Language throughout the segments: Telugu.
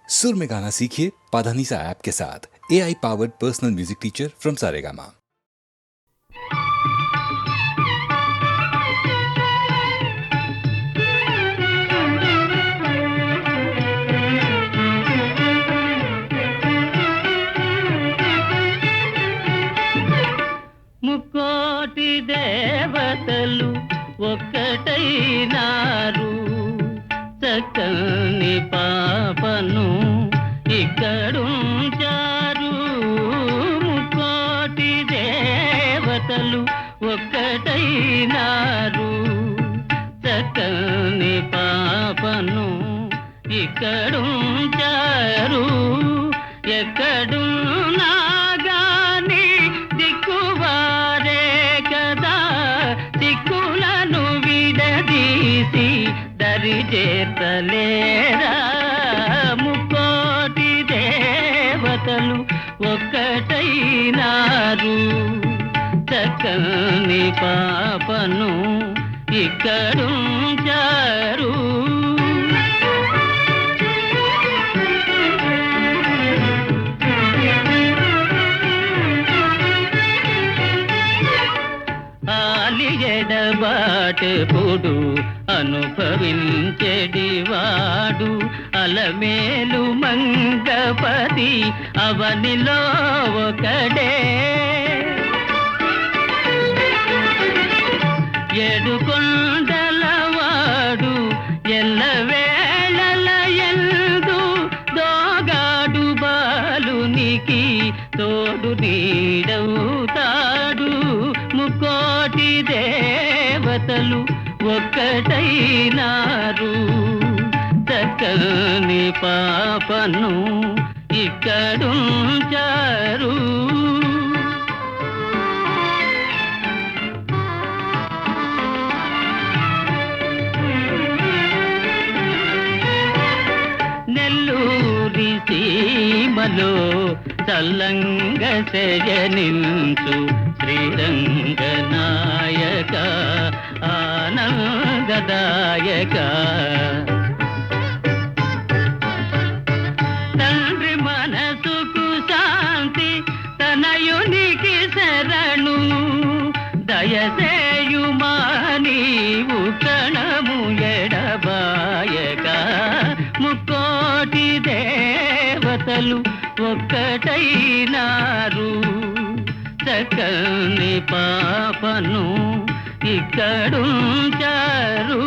सुर में गाना सीखिए पाधानीसा ऐप के साथ। AI powered personal music teacher from Saregama. ముక్కోటి దేవతలు ఒక్కటైనారు, చక్కని పాపను ఇక్కడుంచారు. ముక్కోటి దేవతలు ఒక్కటైనారు, చక్కని పాపను ఇక్కడుంచారు. ఎక్కడున్నా గాని దిక్కువారే కదా, దిక్కులను విడదీసి దరి చేతలేరా. ముక్కోటి దేవతలు ఒక్కటైనారు, చక్కని పాపను ఇక్కడుంచారు. ఎడబాటెప్పుడు అనుభవించెడివాడు, అలమేలు మంగపతి అవనిలో ఒకడే. ఏడుకొండలవాడు ఎల్లవేళల యందు దోగాడు, బాలునికి తోడు నీడవుతాడు. ముక్కోటి దేవతలు ఒక్కటైనారు, చక్కని పాపను ఇక్కడుంచారు. నెల్లూరి సీమలో చల్లంగ శయనించు శ్రీరంగనాయక ఆనందదాయక. తండ్రి మనసుకు శాంతి, తనయునికి శరణు, దయసేయుమా నీవు కణము ఎడబాయక. ముక్కోటి దేవతలు ఒక్కటైనారు, చక్కని పాపను ఇక్కడుంచారు.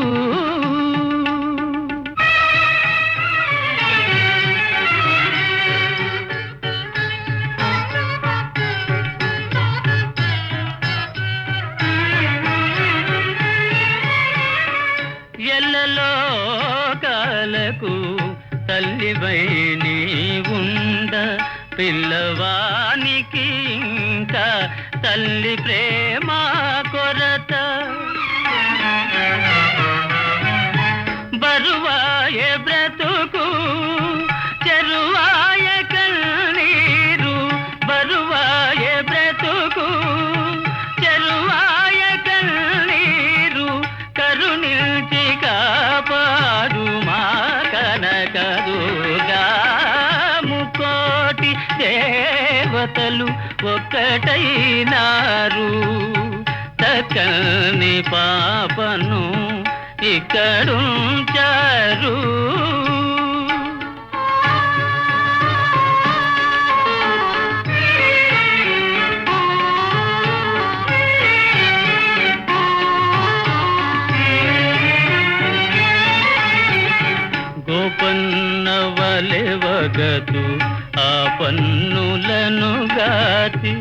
ఎల్లలోకాలకు తల్లివై నీవుండ, పిల్లవానికి ఇంకా తల్లి ప్రేమ కొరత. బరువాయే బ్రతుకు చెరువాయ కన్నీరు, బరువాయే బ్రతుకు చెరువాయ కన్నీరు. కరుణించి కాపాడు మా కనకదుర్గా. ముక్కోటి దేవతలు ఒక్కటైనారు, చక్కని పాపను ఇక్కడుంచారు. గోపన్నవలెవగదు ఆ పన్నులను గాచి,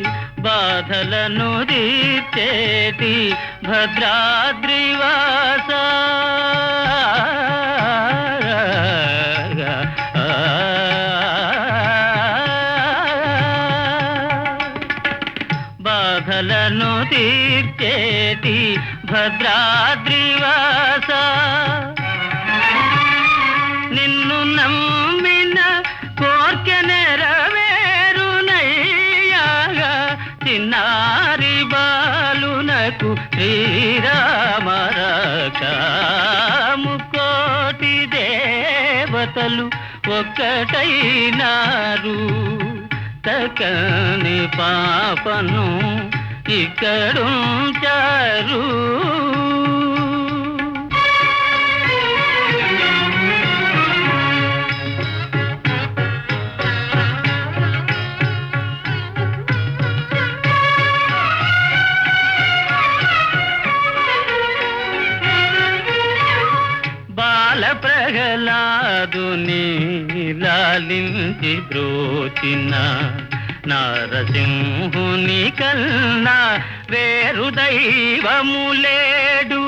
బాధలను తీర్చేటి భద్రాద్రివాస. బాధలను తీర్చేటి భద్రాద్రివాస. నిన్ను నమ్మిన కోర్కె నెరవేరునయ్యాగా, చిన్నారి బాలునకు శ్రీరామరక. ముక్కోటి దేవతలు ఒక్కటైనారు చక్కని పాపను ఇక్కడుంచారు. ప్రహ్లాదుని లాలించి బ్రోచిన నారసింహుని కన్నా వేరు దైవములేడు.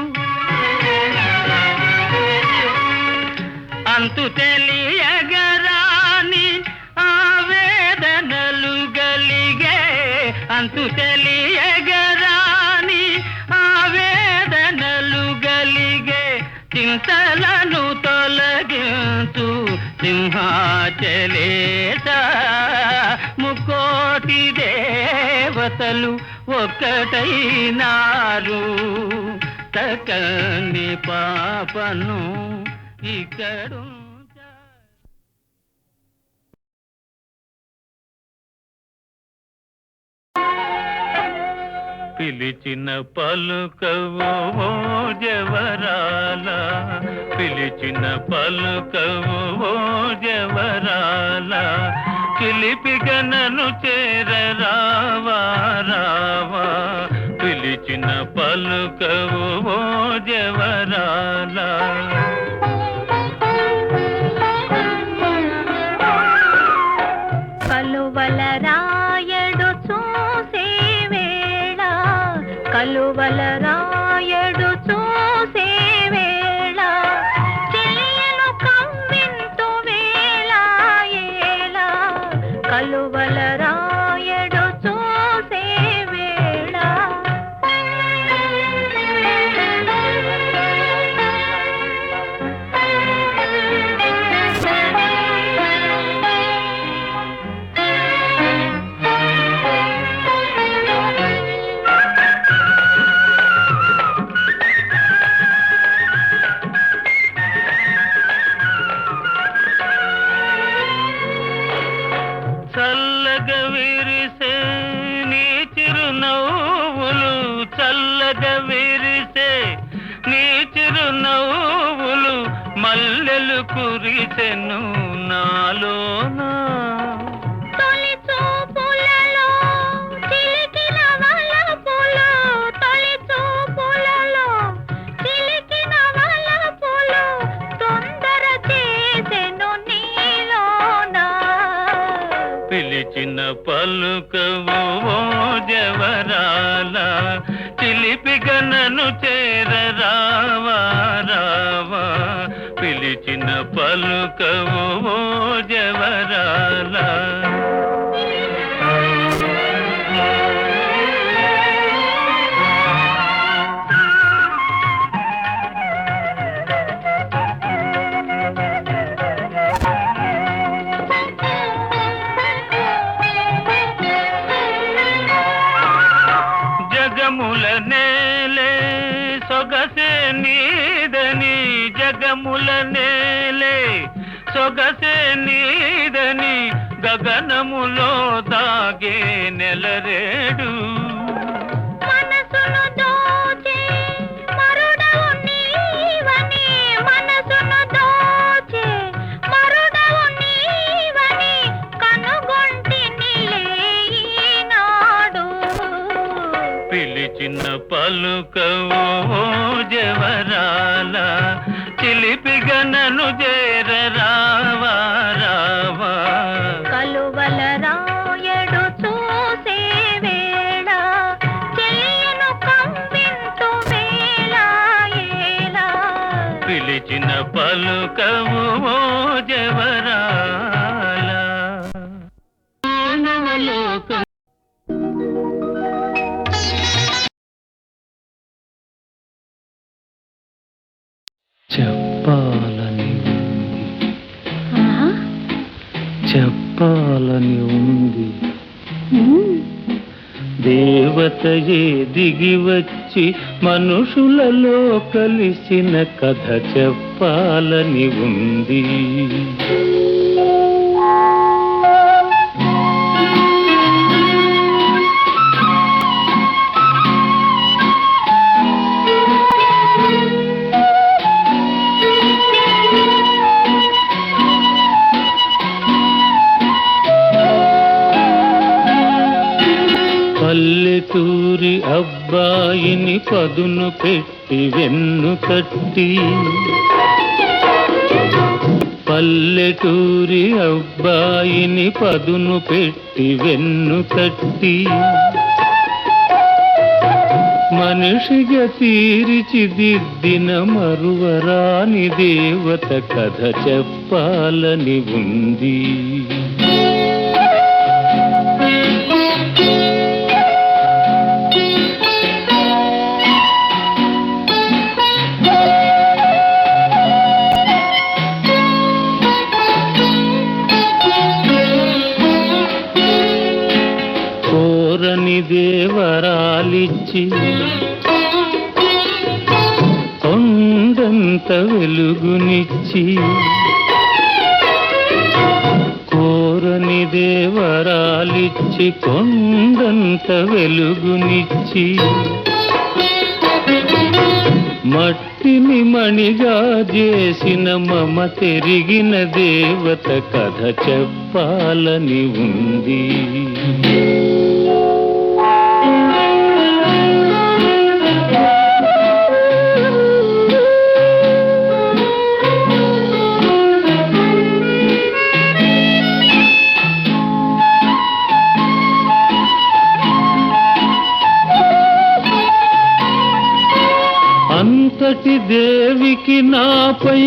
అంతు తెలియగరాని ఆవేదనలు గలిగే, అంతు తెలియగరాని ఆవేదనలు గలిగే చింతలను తొలగించు సింహాచలేశ. ముకోటి దేవతలు ఒక్కటైనారు చక్కని పాపను ఇక్కడు. పిలిచిన పలుకవు ఓ జవరాల, పిలిచిన పలుకవు ఓ జవరాల, చిలిపిగనను చేరరావా రావా, పిలిచిన పలుకవు ఓ జవరాల. కలువల రాయడు చూసే వేళ, కలువల రాయడు చూసే వేళ, చెలియను కవ్వింతు వేళ ఏళ, కలువల రాయడు చూసే వేళ. చల్లగా విరిసే నీ చిరునవ్వులు, చల్లగా విరిసే నీ చిరునవ్వులు, మల్లెలు కురిసెను నాలోనా. తొలి చూపులలో చిలికిన వలపులు, తొలి చూపులలో చిలికిన వలపులు, తొందర చేసెను నీలోనా. పిలిచిన పలుకవు ఓ జవరాల, చిలిపిగనను చేరరావా రావా, పిలిచిన పలుకవు ఓ జవరాల. జగముల నేలే సొగసే నీదని, జగముల నేలే సొగసే నీదని, గగనములో దాగే నెలరేడు. మనసును దోచే మరుడవు నీవని, మనసును దోచే మరుడవు నీవని, కనుగొంటినిలే ఈనాడు. పిలిచిన పలుకవు ఓ జవరాల, చిలిపిగనను చేరరావా రావా, కలువల రాయడు చూసే వేళ, చెలియను కవ్వింతు వేళ ఏళ, పిలిచిన పలుకవు ఓ జవరాల. మానవలోకం చెప్పాలని ఉంది, చెప్పాలని ఉంది, దేవతయే దిగి వచ్చి మనుషులలో కలిసిన కథ చెప్పాలని ఉంది. పల్లెటూరి అబ్బాయిని పదును పెట్టి వెన్ను తట్టి, పల్లెటూరి అబ్బాయిని పదును పెట్టి వెన్ను తట్టి, మనిషిగా తీర్చిదిద్దిన మరువరాని దేవత కథ చెప్పాలని ఉంది. కోరని దేవరాలిచ్చి కొండంత వెలుగునిచ్చి, కోరని దేవరాలిచ్చి కొండంత వెలుగునిచ్చి, మట్టిని మణిగా చేసిన మమ తెరిగిన దేవత కథ చెప్పాలని ఉంది. అంతటి దేవికి నాపై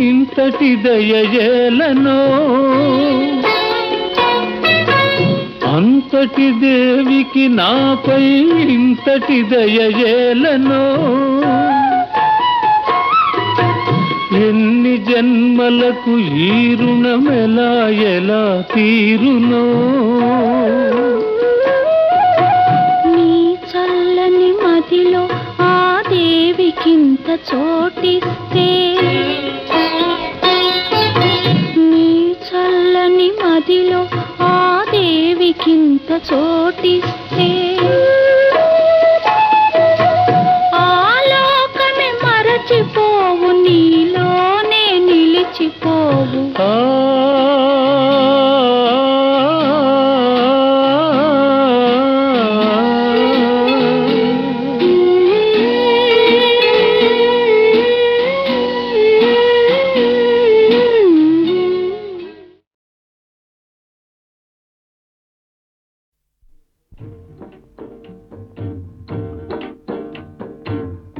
ఇంతటి దయజేలనో, అంతటి దేవికి నాపై ఇంతటి దయజేలనో, ఎన్ని జన్మలకు ఈ రుణమెలా ఎలా తీరునో. నీ చల్లని మదిలో ఆ దేవికింత చోటిస్తే, నీ చల్లని మదిలో ఆ దేవికింత చోటిస్తే, ఆలోకమే మరచిపోవు, నీలోనే నిలిచిపోవు.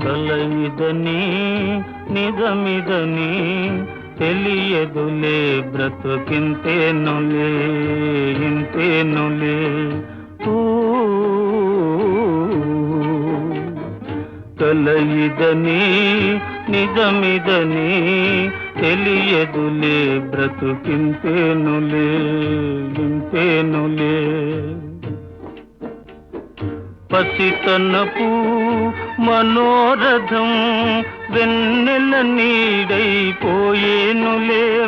కలయిదని నిజమిదని తెలియదులే, బ్రతుకింతేనులే ఇంతేనులే. కలయిదని నిజమిదని తెలియదులే, బ్రతుకింతేనులే ఇంతేనులే. పసితనపు మనోరథం వెన్నెల నీడైపోయేనులే,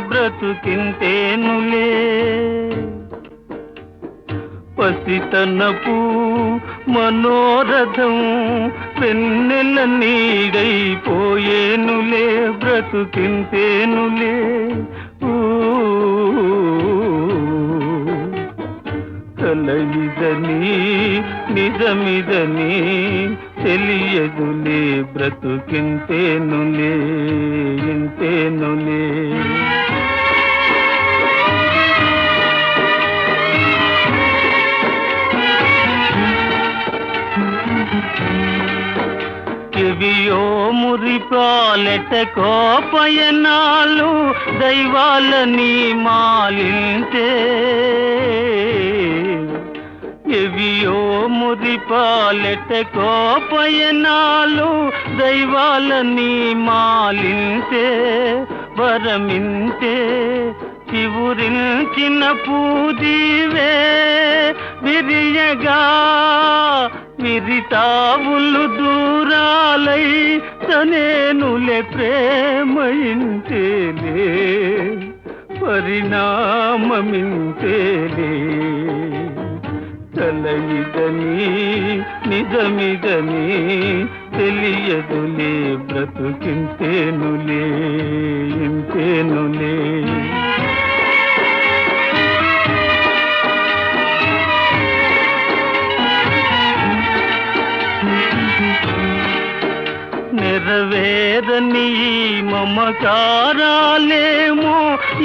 బ్రతుకింతేనులే. పసితనపు మనోరథం వెన్నెల నీడైపోయేనులే, బ్రతుకింతేనులే. కలయిదని నిజమిదని తెలియదులే, బ్రతుకింతేనులే ఇంతేనులే. చెవియో మురిపాలెట కోపయనాలు దైవాలని మాలింతే, ఎవియో మురిపాలెట కోపయనాలు దైవాలని మాలింతే, వరమింతే చివురించిన పూజీవే విరియగా, విరితావులు దూరాలై తనేనులే ప్రేమయింతేలే, పరిణామమింతేలే. కలయిదని నిజమిదని తెలియదులే, బ్రతుకింతేనులే ఇంతేనులే. మమకారాలేమో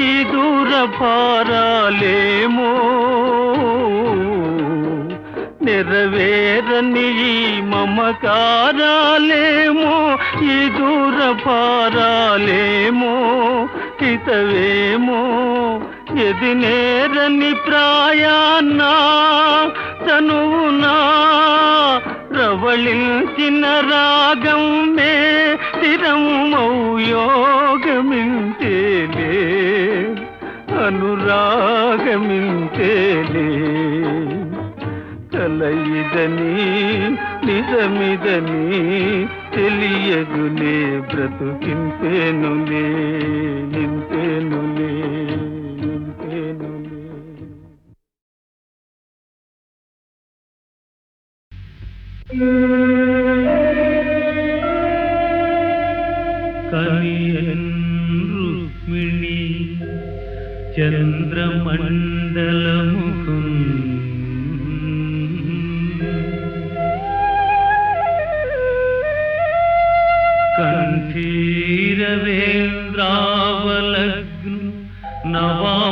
ఈ దూరభారాలేమో నెరవేరని ఈ మమకారాలేమో ఈ దూరభారాలేమో హితవేమో ఎదినేరని ప్రాయాన్నా తనువునా రవళించిన రాగం మే స్థిరమౌ యోగమింతేలే అనురాగమింతేలే కలయిదని నిజమిదని తెలియదులే బ్రతుకింతేనులే ఇంతేనులే ఇంతేనులే. కనియన్ రుక్మిణి చంద్రమండలముఖం కంఠీరవేంద్రావలగ్ను నవాంభోజదళాక్షు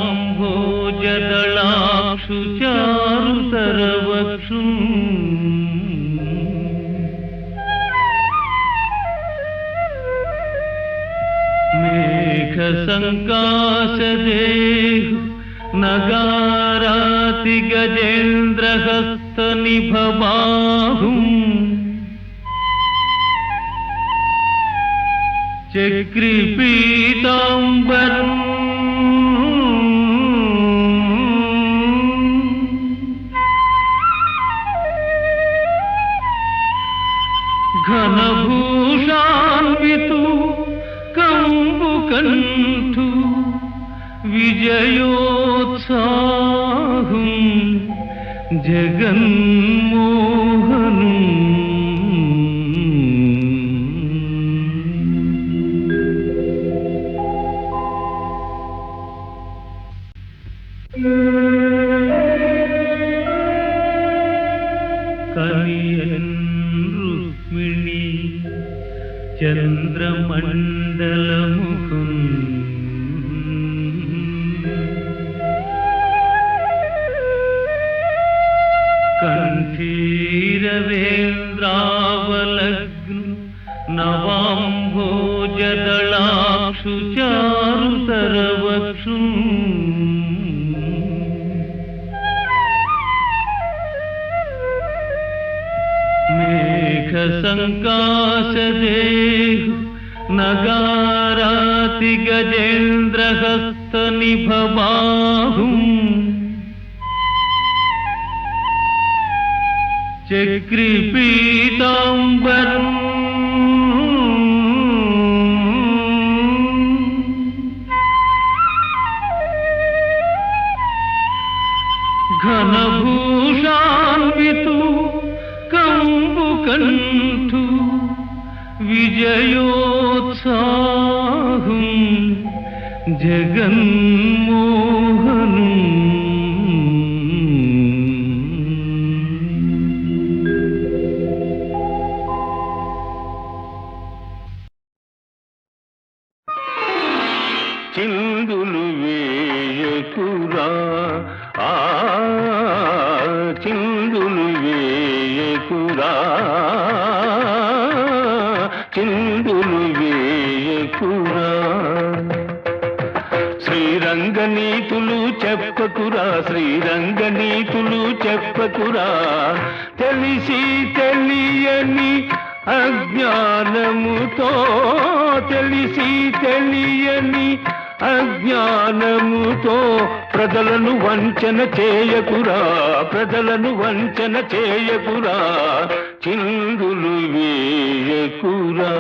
చారుతరవక్షు మేఘ సంకాశదేహు నగారాతి గజేంద్రహస్త నిభబాహుం చక్రిపీతాంబరం ఘనభూషాన్వితు కంబుకంఠు విజయోత్సాహం జగన్మోహనం కనియన్ రుక్మిణి చంద్రమండలముఖం కంఠీరవేంద్రావలగ్ను నవాంభోజదళాక్షు చారుతరవక్షు మేఘ సంకాశదేహు నగారాతి గజేంద్రహస్త నిభబాహుం చక్రిపీతాంబరం ఘనభూషాన్వితు కంబుకంఠు విజయోత్సాహం జగన్మోహనం చిందులు వేయకురా ఆ చిందులు వేయకురా చిందులు వేయకురా శ్రీరంగనీతులు చెప్పకురా శ్రీరంగనీతులు చెప్పకురా తెలిసి తెలియని అజ్ఞానముతో తెలిసి తెలియని అజ్ఞానముతో ప్రజలను వంచన చేయకురా ప్రజలను వంచన చేయకురా చిందులు వేయకురా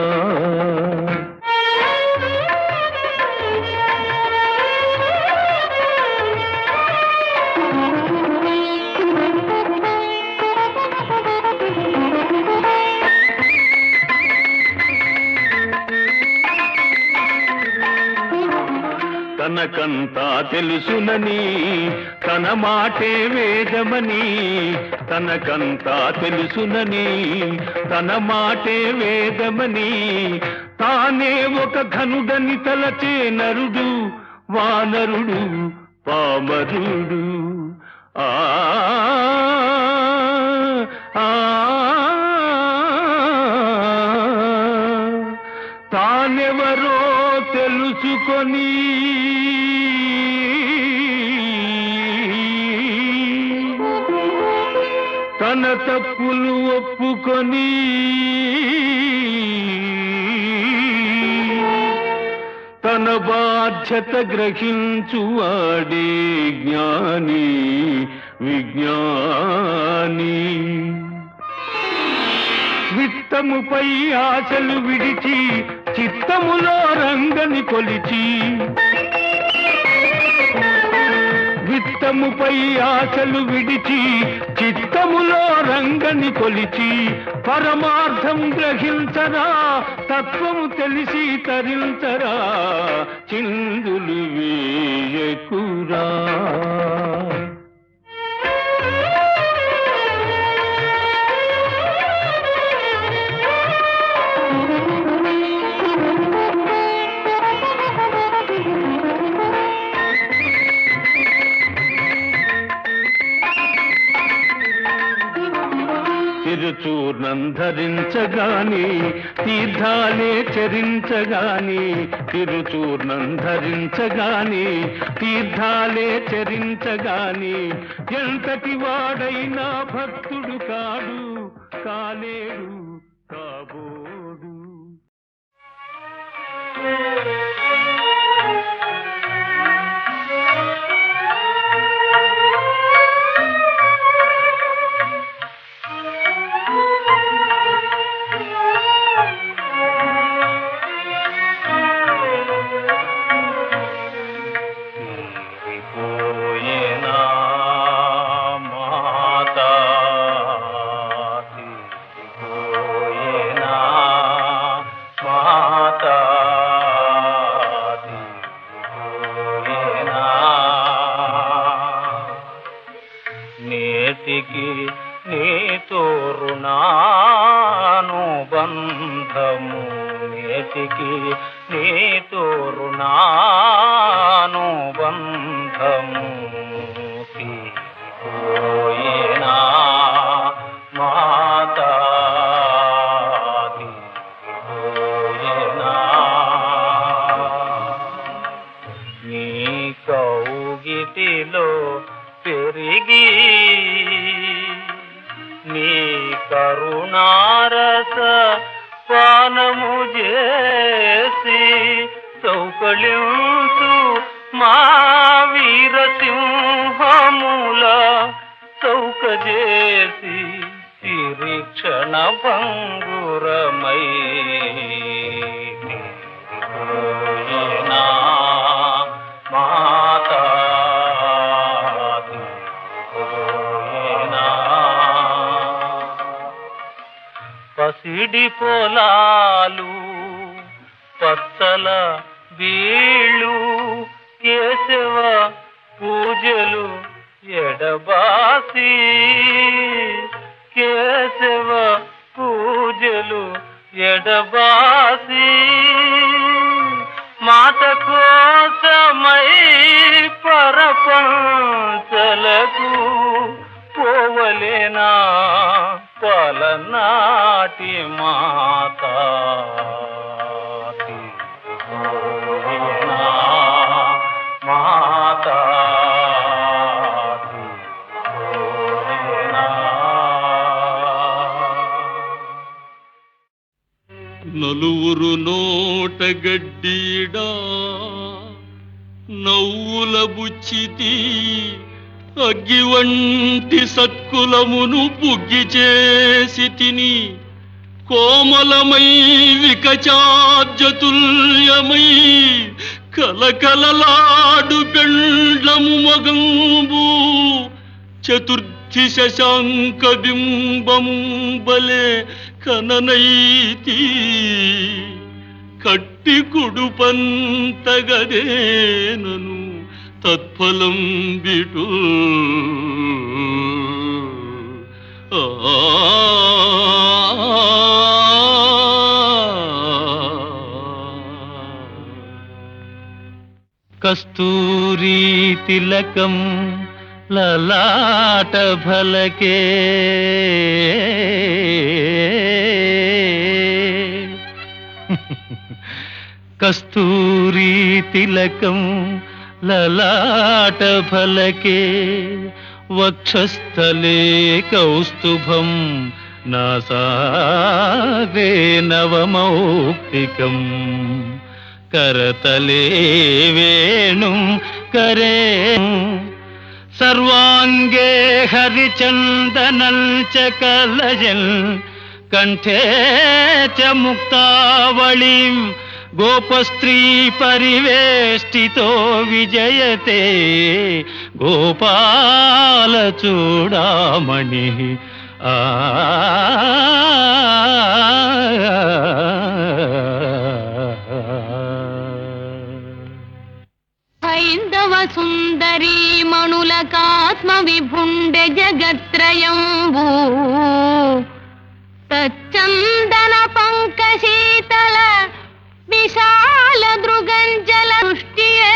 తనకంతా తెలుసునని తన మాటే వేదమని తనకంతా తెలుసునని తన మాటే వేదమని తానే ఒక ఘనుడని తలచే నరుడు వానరుడు పామరుడు. ఆ ఆ తానెవరో తెలుసుకొని తన తప్పులు ఒప్పుకొని తన బాధ్యత గ్రహించువాడే జ్ఞాని విజ్ఞాని. విత్తముపై ఆశలు విడిచి చిత్తములో రంగని కొలిచి, విత్తముపై ఆశలు విడిచి చిత్తములో రంగని కొలిచి, పరమార్థం గ్రహించరా తత్వము తెలిసి తరించరా, చిందులు వేయకురా. తిరుచూర్ణం ధరించగాని తీర్థాలే చరించగాని, తిరుచూర్ణం ధరించగాని తీర్థాలే చరించగాని, ఎంతటి వాడైనా భక్తుడు కాడు కాలేడు కాబోడు. నేటికి నీతో రుణానుబంధము, నేటికి నీతో రుణానుబంధము, తీరిపోయేనా మాతా తీరిపోయేనా. నీ కౌగిటిలో పెరిగి నీ కరుణారస పానము చేసి సౌకళ్యంతు మా వీరసింహముల సౌకజేసి శిరీక్షణ భంగురమై మాతా పసిడి పొలాలు పచ్చల బీళ్ళు కేశవ పూజలు ఎడబాసి, కేశవ పూజలు ఎడబాసి, మాట కోసమై పరపంచలకు పోవలేనా పలనాటి మాతా తీరిపోయేనా మాతా తీరిపోయేనా. నలువురు నోట గడ్డీడా నవ్వుల బుచ్చితి, అగ్గి వంటి సత్కులమును బుగ్గి చేసి తిని, కోమలమై వికచార్జతుల్యమై కలకలలాడు పెండ్లము మగంబు, చతుర్థి శశాంక బింబము బలే కననైతి, కట్టి కుడుపంతగదేనను తత్ఫలం బిటు. ఆ కస్తూరీ తిలకం లలాట ఫలకే కస్తూరీ తిలకం లలాట ఫలకే వక్షస్థలే కౌస్తుభం నాసాగ్రే నవమౌక్తికం करतले वेणुं करे सर्वांगे हरिचंदनं च कलयन् कंठे च मुक्तावलिं गोपस्त्री परिवेष्टितो विजयते गोपाल चूडामणिः హైందవ సుందరీ మణులకాత్మ విభుండె జగత్రయంబూ తచ్చందన పంకశీతల విశాల దృగంజల దృష్టియే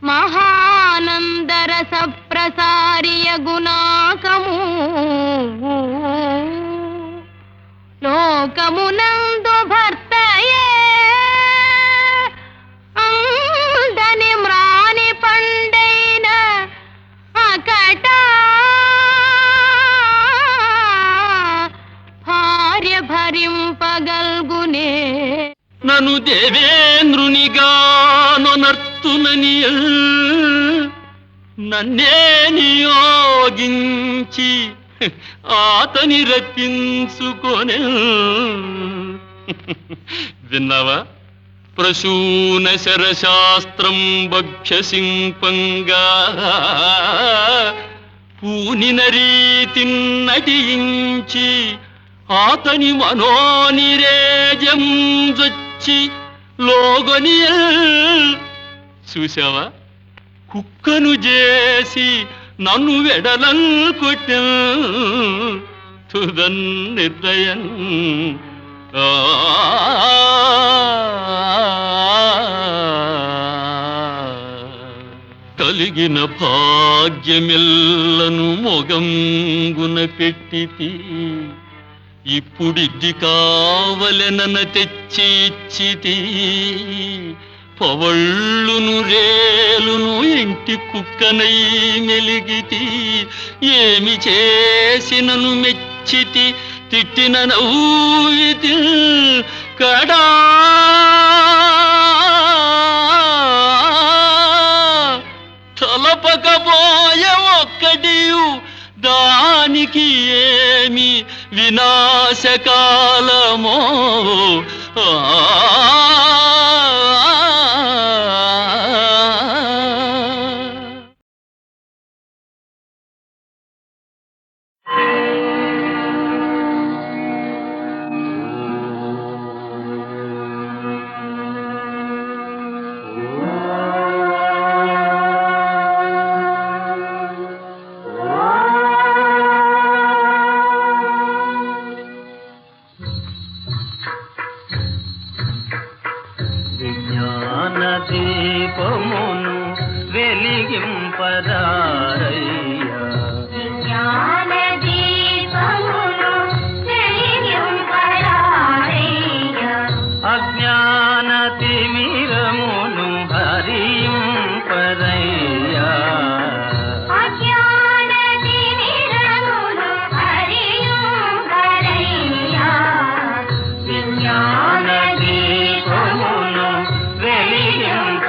మహానందరస ప్రసారియ గుణాకము లోకమునందు భర్తయే అందని మ్రాని పండైన అకట భార్య భరింపగల్గునే నను దేవేంద్రునిగా నొనర్తునని నన్నే నియోగించి ఆతని రప్పించుకొనే విన్నావా ప్రసూన శరశాస్త్రం భక్ష్యసింపంగా పూనిన రీతి నటించి ఆతని మనోనిరేజం జొచ్చి లోగొని చూసావా కుక్కను చేసి నన్ను వెడలన్ కొట్టె తుదన్ నిర్దయన్ కలిగిన భాగ్యమిల్లను మొగంగున పెట్టితి ఇప్పుడిద్ది కావలెనన తెచ్చి ఇచ్చితి పవళ్ళును రేలును ఇంటి కుక్కనై మెలిగితి ఏమి చేసినను మెచ్చితి తిట్టిన నవ్వితి కడా తలపకపోయే ఒక్కటియు దానికి ఏమి వినాశకాలమో దీపమును వెలిగింపరారయ్యా జ్ఞాన దీపమును వెలిగింపరారయ్యా అజ్ఞాన తిమిరమును హరింపరయ్యా అజ్ఞాన తిమిరమును హరింపరయ్యా విజ్ఞాన దీపమును వెలిగింపరారయ్యా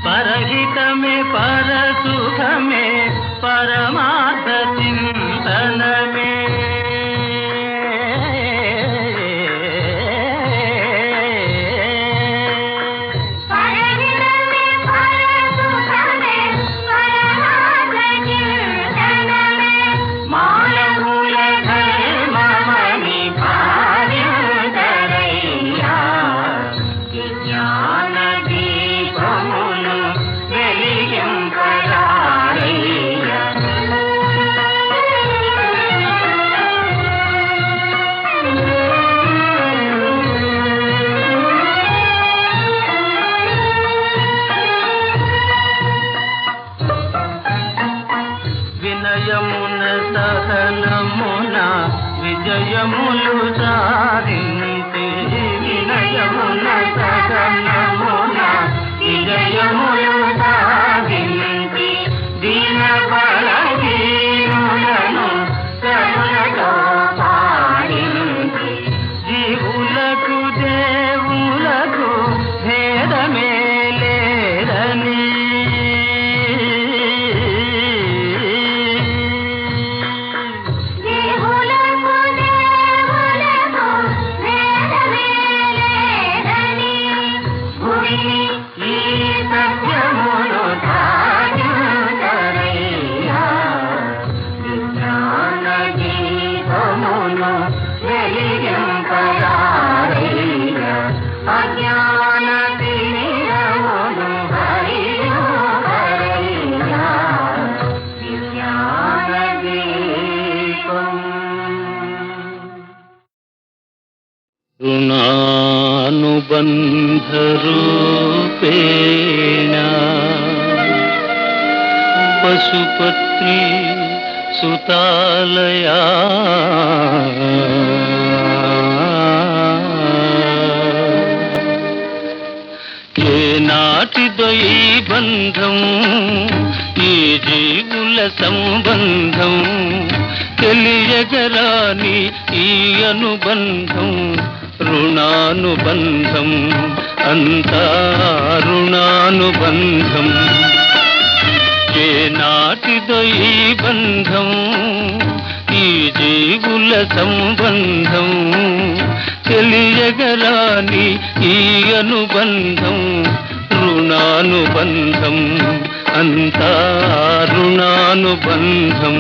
పరహితమే పరసుఖమే పరమార్థ చింతనమే పరహితమే పరసుఖమే పరమార్థ చింతనమే మానవుల ధర్మమని భార్యుడరయ్యా విజయములు సాధించి వినయమున సగనమున విజయములు సాధించి దీన బలహీనులను కరుణతో పాలించి జీవులకు దేవులకు భేదమే లేదని జీవులకు దేవులకు భేదమే లేదని భూమిని ఈ సత్యమును సాధించరయ్యా విజ్ఞాన దీపమును వెలిగింపరారయ్యా అజ్ఞాన తిమిరమును హరింపరయ్యా విజ్ఞాన దీపం ऋणानुबन्धरूपेण पशुपत्नी सुतालया ఏనాటిదో ఈ బంధం ఈ జీవుల సంబంధం తెలియగరాని ఈ అనుబంధం రుణానుబంధం అంతా రుణానుబంధం ఏనాటిదో ఈ బంధం ఈ జీవుల సంబంధం తెలియగరాని ఈ అనుబంధం రుణానుబంధం అంతా రుణానుబంధం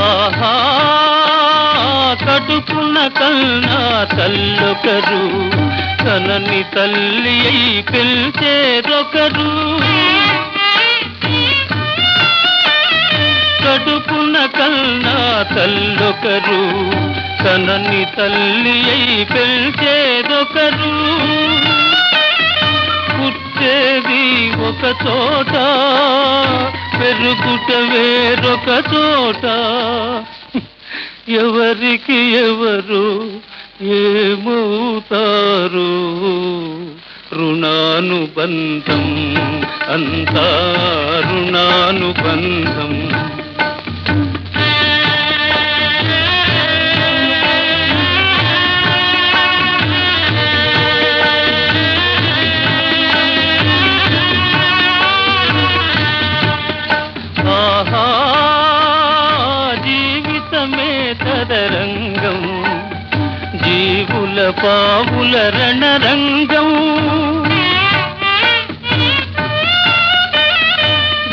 ఆహా కడుపున కన్నా తల్లొకరు కనని తల్లి అయి పిలిచేదొకరు కడుపున కన్నా తల్లొకరు కనని తల్లి అయి పిలిచేదొకరు పుట్టేది ఒక చోట పెరుగుట వేరొక చోట ఎవరికి ఎవరు ఏమవుతారు రుణానుబంధం అంతా రుణానుబంధం ఆహా జీవితమే తదరంగం జీవుల పావుల రణరంగం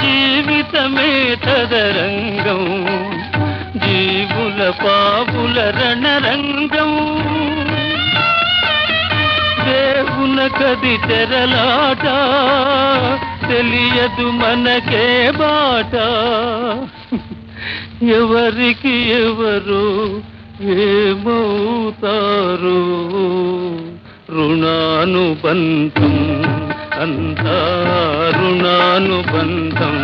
జీవితమే తదరంగం జీవుల పావుల రణరంగం దేవునకది తెరలాట తెలియదు మనకే బాట ఎవరికి ఎవరు ఏమవుతారు రుణానుబంధం అంతా రుణానుబంధం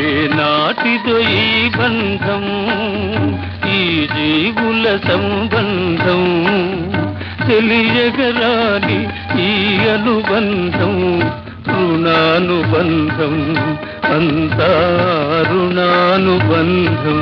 ఏనాటిదో ఈ బంధం ఈ జీవుల సంబంధం తెలియగరాని ఈ అనుబంధం రుణానుబంధం అంతా రుణానుబంధం